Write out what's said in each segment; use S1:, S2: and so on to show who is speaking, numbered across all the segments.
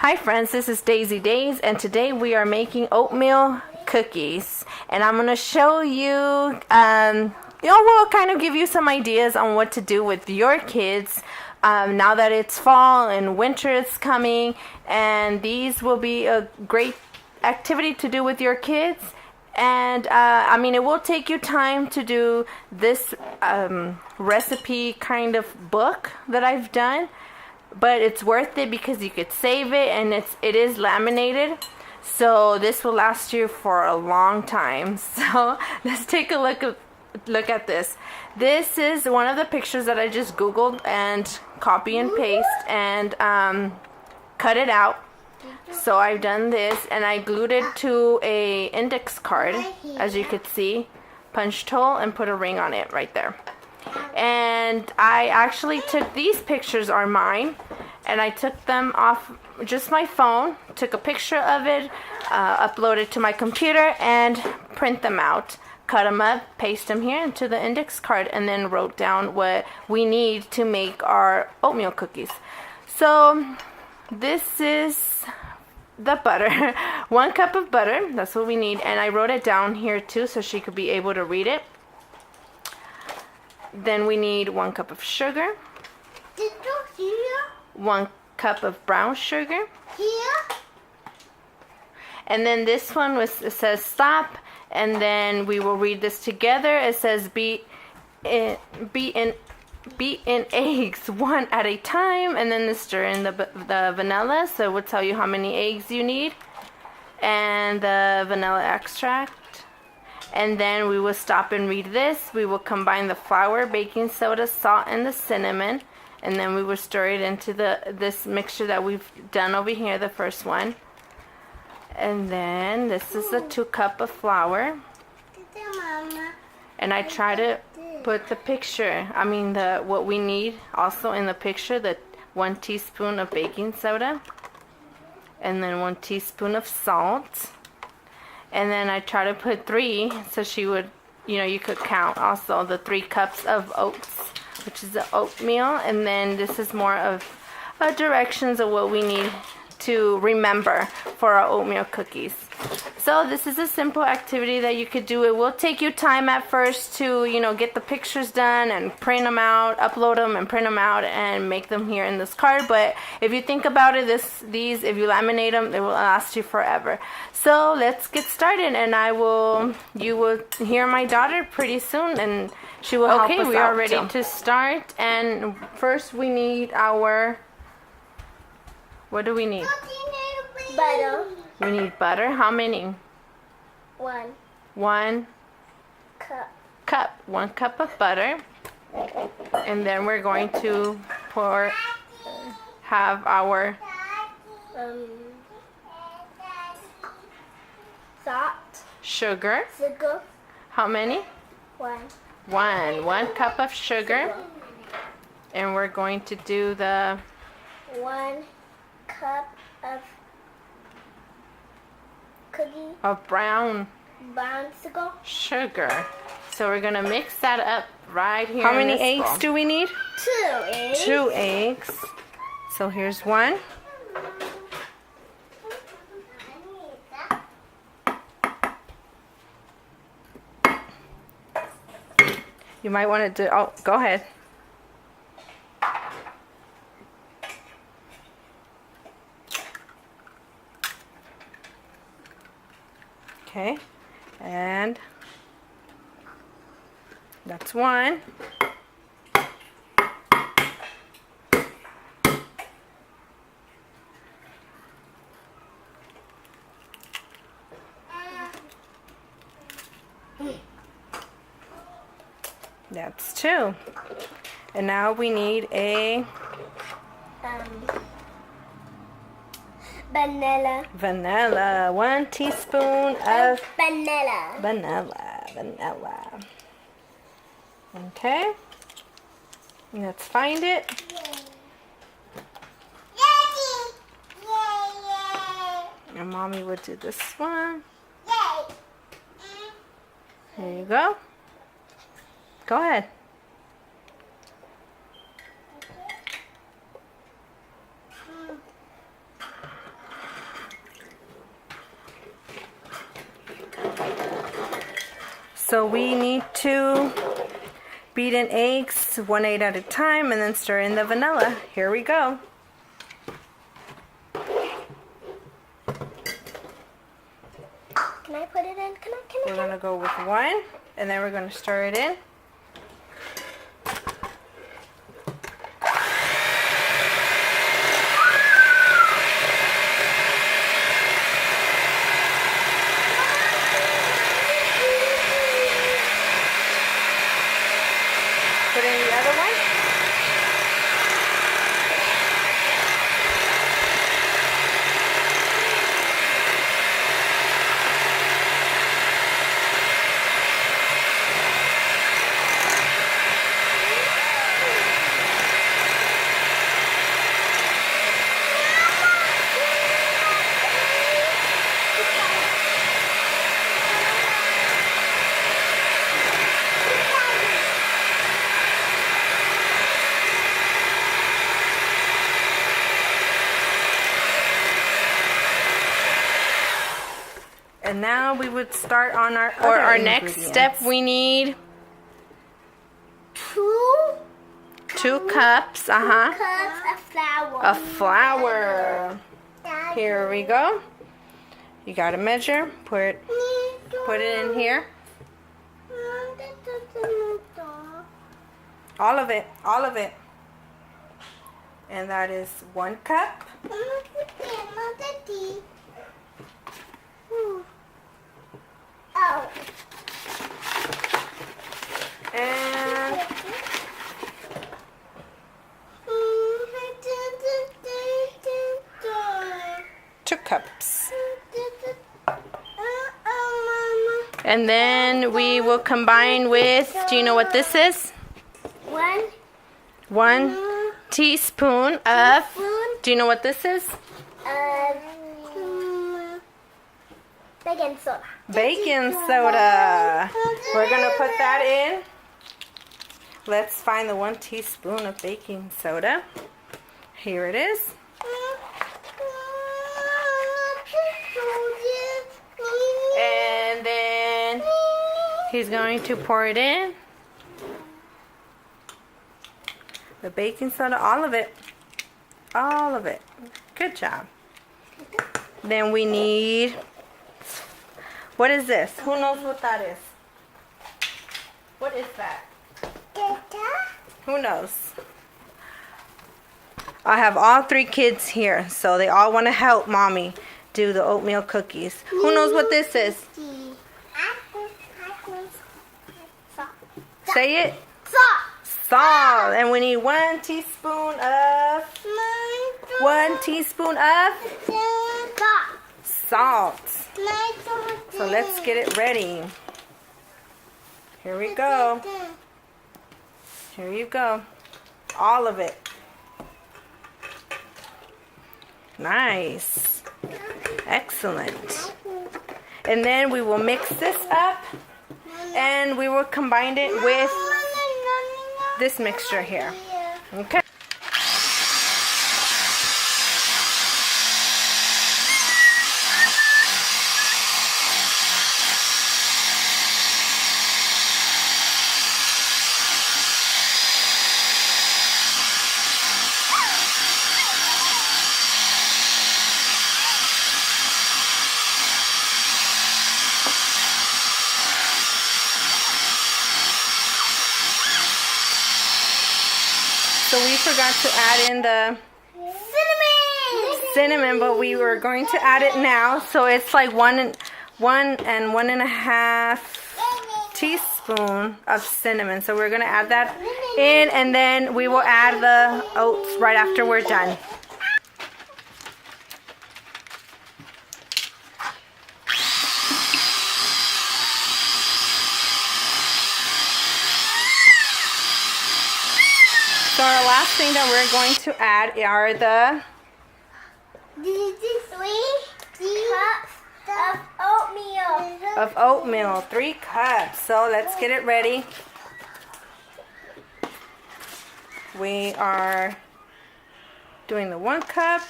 S1: Hi friends, this is Daisy Days, and today we are making oatmeal cookies. And I'm going to show you, we'll kind of give you some ideas on what to do with your kids now that it's fall and winter is coming. And these will be a great activity to do with your kids. And I mean, it will take you time to do this recipe kind of book that I've done. But it's worth it because you could save it, and it is laminated, so this will last you for a long time. So let's take a look at this. This is one of the pictures that I just googled and copy and paste and cut it out. So I've done this, and I glued it to a index card, as you could see, punched hole, and put a ring on it right there. And I actually took these pictures, are mine, and I took them off just my phone, took a picture of it, uploaded to my computer, and print them out, cut them up, paste them here into the index card, and then wrote down what we need to make our oatmeal cookies. So this is the butter. 1 cup of butter, that's what we need, and I wrote it down here too so she could be able to read it. Then we need 1 cup of sugar.
S2: Did you hear?
S1: 1 cup of brown sugar.
S2: Here?
S1: And then this one it says stop, and then we will read this together. It says beat in eggs 1 at a time, and then stir in the vanilla. So it will tell you how many eggs you need, and the vanilla extract. And then we will stop and read this. We will combine the flour, baking soda, salt, and the cinnamon. And then we will stir it into this mixture that we've done over here, the first one. And then this is a 2 cup of flour. And I try to put the picture, what we need also in the picture, the 1 teaspoon of baking soda. And then 1 teaspoon of salt. And then I try to put 3, so she would, you could count also the 3 cups of oats, which is the oatmeal. And then this is more of directions of what we need to remember for our oatmeal cookies. So this is a simple activity that you could do. It will take you time at first to, get the pictures done and print them out, upload them and print them out and make them here in this card. But if you think about it, these, if you laminate them, they will last you forever. So let's get started, and you will hear my daughter pretty soon, and she will help us out. Okay, we are ready to start. And first we need our, what do we need?
S2: Butter.
S1: We need butter. How many?
S2: 1
S1: cup. 1 cup of butter. And then we're going to have our
S2: salt.
S1: Sugar. How many?
S2: 1.
S1: 1 cup of sugar. And we're going to do the
S2: 1 cup of
S1: brown sugar. So we're gonna mix that up right here. How many eggs do we need?
S2: 2 eggs.
S1: 2 eggs. So here's 1. You might want to do, go ahead. Okay, and that's 1. That's 2. And now we need a vanilla. 1 teaspoon of vanilla. Okay. Let's find it. And mommy would do this one. There you go. Go ahead. So we need to beat in eggs 1 egg at a time and then stir in the vanilla. Here we go.
S2: Can I put it in? Can I?
S1: We're going to go with 1 and then we're going to stir it in. Put in the other one. And now we would start on our next step. We need 2 cups.
S2: Cups of flour.
S1: Of flour. Here we go. You gotta measure. Put it in here. All of it. All of it. And that is 1 cup.
S2: Oh.
S1: And 2 cups. And then we will combine with, do you know what this is? 1 teaspoon of, do you know what this is?
S2: Baking soda.
S1: Baking soda. We're going to put that in. Let's find the 1 teaspoon of baking soda. Here it is. And then he's going to pour it in. The baking soda, all of it. All of it. Good job. Then we need, what is this? Who knows what that is? What is that? Who knows? I have all 3 kids here, so they all want to help mommy do the oatmeal cookies. Who knows what this is? Say it. Salt. And we need 1 teaspoon of salt. So let's get it ready. Here we go. Here you go. All of it. Nice. Excellent. And then we will mix this up and we will combine it with this mixture here. Okay. So we forgot to add in the cinnamon, but we were going to add it now. So it's like 1 and 1.5 teaspoon of cinnamon. So we're gonna add that in, and then we will add the oats right after we're done. So our last thing that we're going to add are the
S2: 3 cups of oatmeal.
S1: 3 cups. So let's get it ready. We are doing the 1 cup.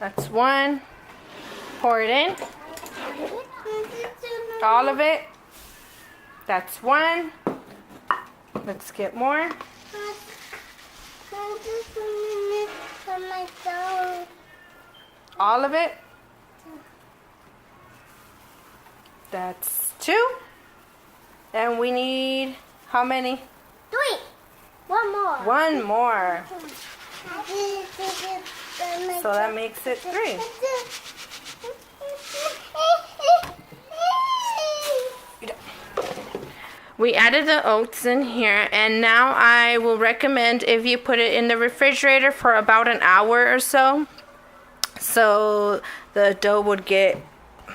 S1: That's one. Pour it in. All of it. That's one. Let's get more. All of it. That's two. And we need how many?
S2: 3. One more.
S1: One more. So that makes it 3. We added the oats in here, and now I will recommend if you put it in the refrigerator for about an hour or so the dough would get a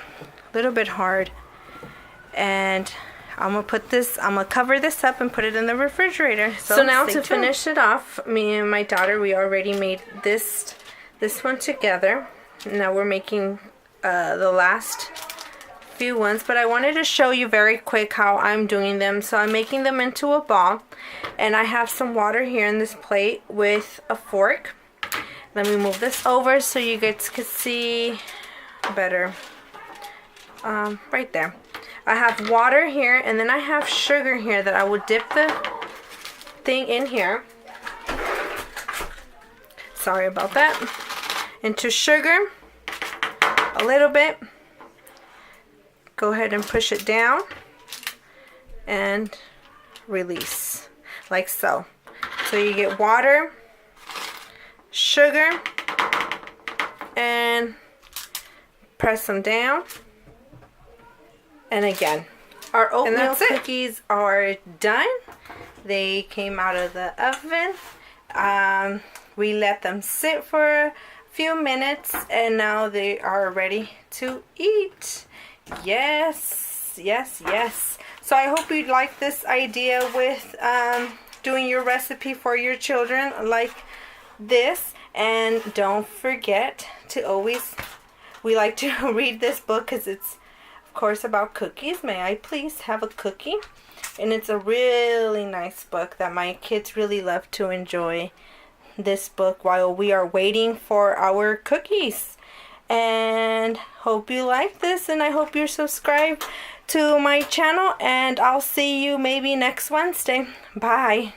S1: little bit hard. And I'm gonna cover this up and put it in the refrigerator. So now to finish it off, me and my daughter, we already made this one together. Now we're making the last few ones, but I wanted to show you very quick how I'm doing them. So I'm making them into a ball, and I have some water here in this plate with a fork. Let me move this over so you guys can see better. Right there. I have water here, and then I have sugar here that I will dip the thing in here. Sorry about that. Into sugar a little bit. Go ahead and push it down and release like so. So you get water, sugar, and press them down. And again, our oatmeal cookies are done. They came out of the oven. We let them sit for a few minutes, and now they are ready to eat. Yes, yes, yes. So I hope you like this idea with doing your recipe for your children like this. And don't forget to always, we like to read this book because it's of course about cookies. May I please have a cookie? And it's a really nice book that my kids really love to enjoy this book while we are waiting for our cookies. And hope you like this, and I hope you're subscribed to my channel, and I'll see you maybe next Wednesday. Bye.